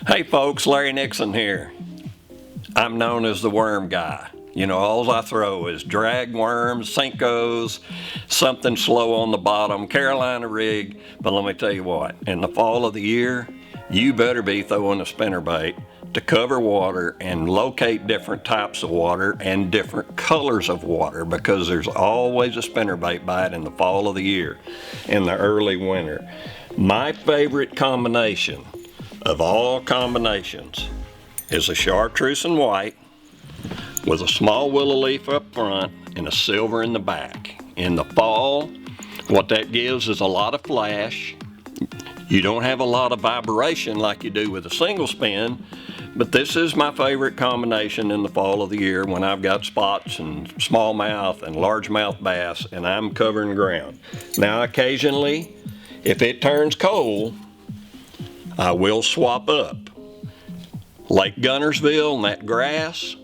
Hey folks, Larry Nixon here. I'm known as the worm guy. You know, all I throw is drag worms, Senkos, something slow on the bottom, Carolina rig. But let me tell you what, in the fall of the year, you better be throwing a spinnerbait to cover water and locate different types of water and different colors of water, because there's always a spinnerbait bite in the fall of the year, in the early winter. My favorite combination of all combinations is a chartreuse and white with a small willow leaf up front and a silver in the back. In the fall, what that gives is a lot of flash. You don't have a lot of vibration like you do with a single spin, but this is my favorite combination in the fall of the year when I've got spots and smallmouth and largemouth bass and I'm covering ground. Now occasionally, if it turns cold, I will swap up. Lake Gunnersville and that grass,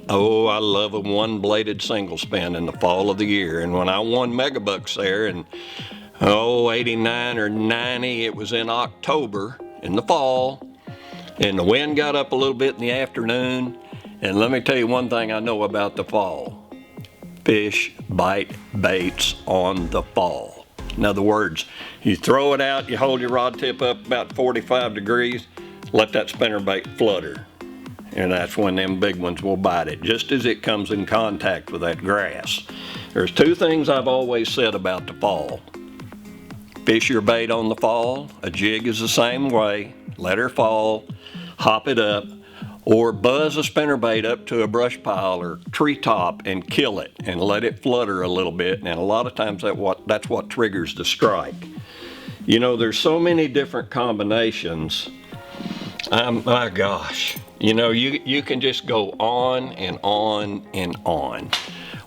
oh, I love a one-bladed single spin in the fall of the year. And when I won megabucks there in, 89 or 90, it was in October in the fall, and the wind got up a little bit in the afternoon. And let me tell you one thing I know about the fall. Fish bite baits on the fall. In other words, you throw it out, you hold your rod tip up about 45 degrees, let that spinnerbait flutter. And that's when them big ones will bite it, just as it comes in contact with that grass. There's two things I've always said about the fall. Fish your bait on the fall, a jig is the same way, let her fall, hop it up, or buzz a spinnerbait up to a brush pile or treetop and kill it and let it flutter a little bit. And a lot of times that's what triggers the strike. You know, there's so many different combinations. My gosh, you know, you can just go on and on and on.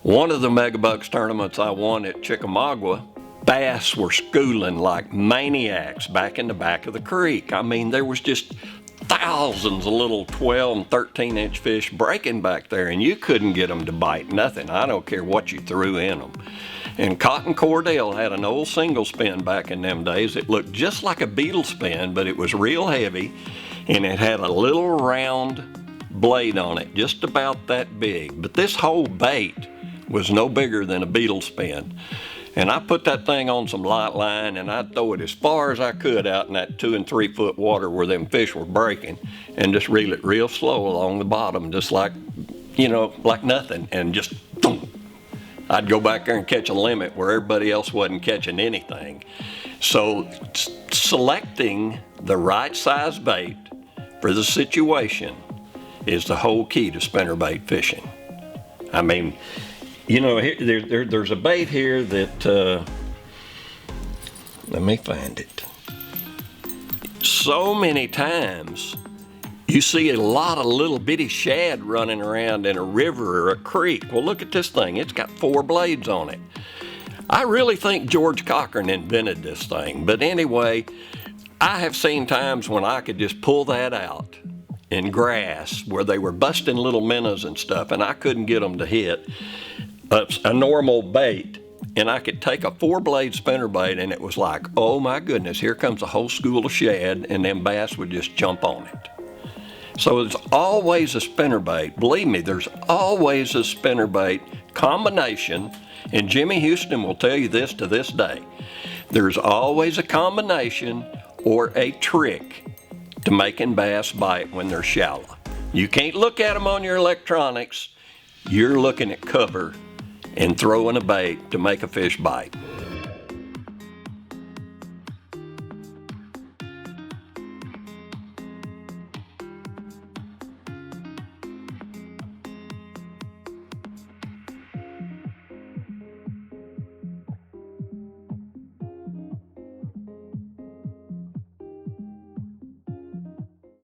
One of the megabucks tournaments I won at Chickamauga, bass were schooling like maniacs back in the back of the creek. I mean, there was just thousands of little 12 and 13 inch fish breaking back there, and you couldn't get them to bite nothing. I don't care what you threw in them. And Cotton Cordell had an old single spin back in them days. It looked just like a beetle spin, but it was real heavy, and it had a little round blade on it, just about that big. But this whole bait was no bigger than a beetle spin. And I put that thing on some light line and I'd throw it as far as I could out in that 2 and 3 foot water where them fish were breaking, and just reel it real slow along the bottom, just like, you know, like nothing, and just boom. I'd go back there and catch a limit where everybody else wasn't catching anything. So selecting the right size bait for the situation is the whole key to spinnerbait fishing. I mean, you know, there's a bait here that, let me find it. So many times you see a lot of little bitty shad running around in a river or a creek. Well, look at this thing. It's got 4 blades on it. I really think George Cochran invented this thing. But anyway, I have seen times when I could just pull that out in grass where they were busting little minnows and stuff, and I couldn't get them to hit a normal bait, and I could take a 4-blade spinnerbait, and it was like, oh my goodness, here comes a whole school of shad, and them bass would just jump on it. So there's always a spinnerbait. Believe me, there's always a spinnerbait combination, and Jimmy Houston will tell you this to this day. There's always a combination or a trick to making bass bite when they're shallow. You can't look at them on your electronics. You're looking at cover and throwing a bait to make a fish bite.